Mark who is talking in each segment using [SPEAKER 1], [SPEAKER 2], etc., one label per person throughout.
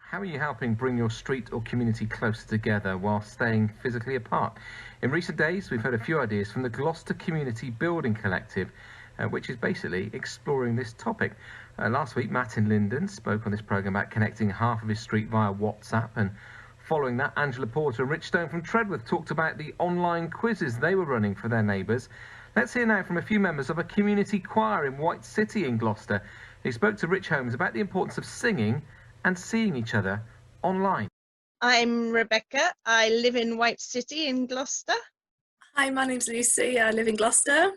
[SPEAKER 1] How are you helping bring your street or community closer together while staying physically apart? In recent days, we've heard a few ideas from the Gloucester Community Building Collective, which is basically exploring this topic. Last week, Matt in Linden spoke on this programme about connecting half of his street via WhatsApp, and following that, Angela Porter and Rich Stone from Treadworth talked about the online quizzes they were running for their neighbours. Let's hear now from a few members of a community choir in White City in Gloucester. They spoke to Rich Holmes about the importance of singing and seeing each other online.
[SPEAKER 2] I'm Rebecca. I live in White City in Gloucester.
[SPEAKER 3] Hi, my name's Lucy. I live in Gloucester.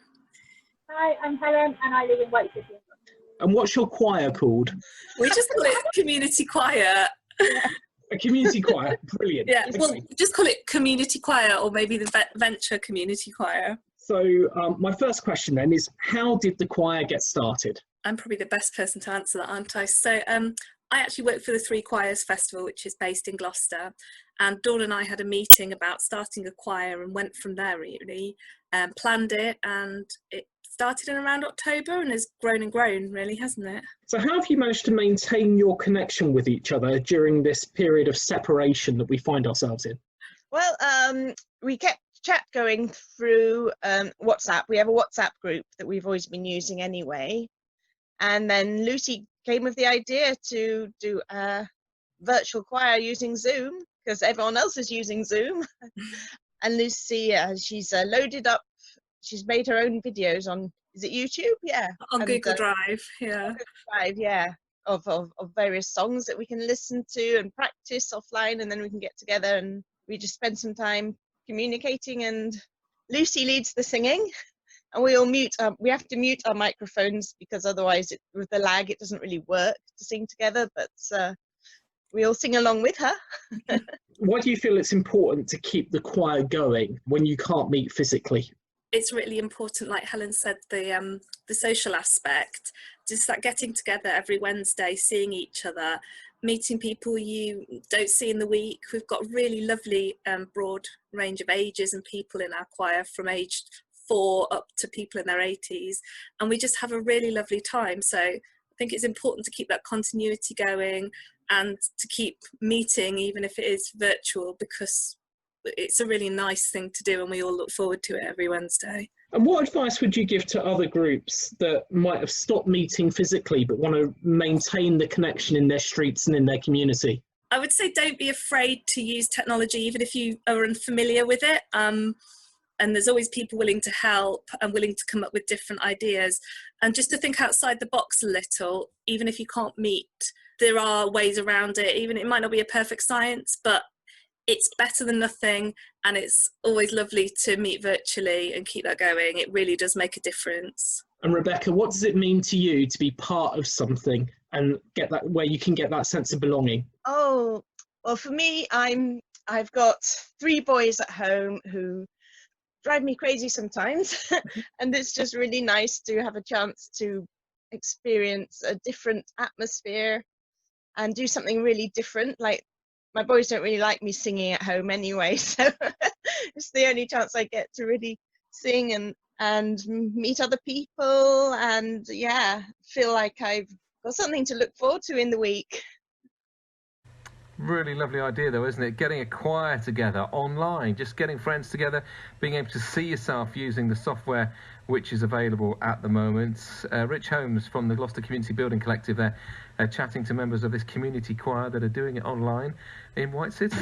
[SPEAKER 4] Hi, I'm Helen and I live in White City.
[SPEAKER 5] And what's your choir called?
[SPEAKER 3] We just call it community choir.
[SPEAKER 5] A community choir, brilliant.
[SPEAKER 3] Yeah,
[SPEAKER 5] Okay.
[SPEAKER 3] well, just call it community choir or maybe the Venture Community Choir.
[SPEAKER 5] So my first question then is, how did the choir get started?
[SPEAKER 3] I'm probably the best person to answer that, aren't I? So I actually work for the Three Choirs Festival, which is based in Gloucester. And Dawn and I had a meeting about starting a choir and went from there really, planned it, and it started in around October and has grown and grown really, hasn't it?
[SPEAKER 5] So how have you managed to maintain your connection with each other during this period of separation that we find ourselves in?
[SPEAKER 2] Well, we kept chat going through WhatsApp. We have a WhatsApp group that we've always been using anyway. And then Lucy came with the idea to do a virtual choir using Zoom, because everyone else is using Zoom. And Lucy, she's loaded up, she's made her own videos on, is it YouTube? Yeah.
[SPEAKER 3] On Google Drive, yeah.
[SPEAKER 2] Google Drive, yeah, of various songs that we can listen to and practice offline, and then we can get together and we just spend some time communicating, and Lucy leads the singing. And we all mute, we have to mute our microphones because otherwise with the lag it doesn't really work to sing together, but we all sing along with her.
[SPEAKER 5] Why do you feel it's important to keep the choir going when you can't meet physically?
[SPEAKER 3] It's really important, like Helen said, the social aspect, just that getting together every Wednesday, seeing each other, meeting people you don't see in the week. We've got really lovely broad range of ages and people in our choir, from age 4 up to people in their 80s, and we just have a really lovely time. So I think it's important to keep that continuity going and to keep meeting even if it is virtual, because it's a really nice thing to do and we all look forward to it every Wednesday.
[SPEAKER 5] And what advice would you give to other groups that might have stopped meeting physically but want to maintain the connection in their streets and in their community?
[SPEAKER 3] I would say don't be afraid to use technology even if you are unfamiliar with it. And there's always people willing to help and willing to come up with different ideas, and just to think outside the box a little. Even if you can't meet, there are ways around it. Even it might not be a perfect science, but it's better than nothing, and it's always lovely to meet virtually and keep that going. It really does make a difference.
[SPEAKER 5] And Rebecca, what does it mean to you to be part of something and get that, where you can get that sense of belonging?
[SPEAKER 2] Oh, well, for me, I've got 3 boys at home who drive me crazy sometimes. And it's just really nice to have a chance to experience a different atmosphere and do something really different. Like, my boys don't really like me singing at home anyway, so it's the only chance I get to really sing and meet other people, and yeah, feel like I've got something to look forward to in the week.
[SPEAKER 1] Really lovely idea though, isn't it? Getting a choir together online, just getting friends together, being able to see yourself using the software which is available at the moment. Rich Holmes from the Gloucester Community Building Collective there, chatting to members of this community choir that are doing it online in White City.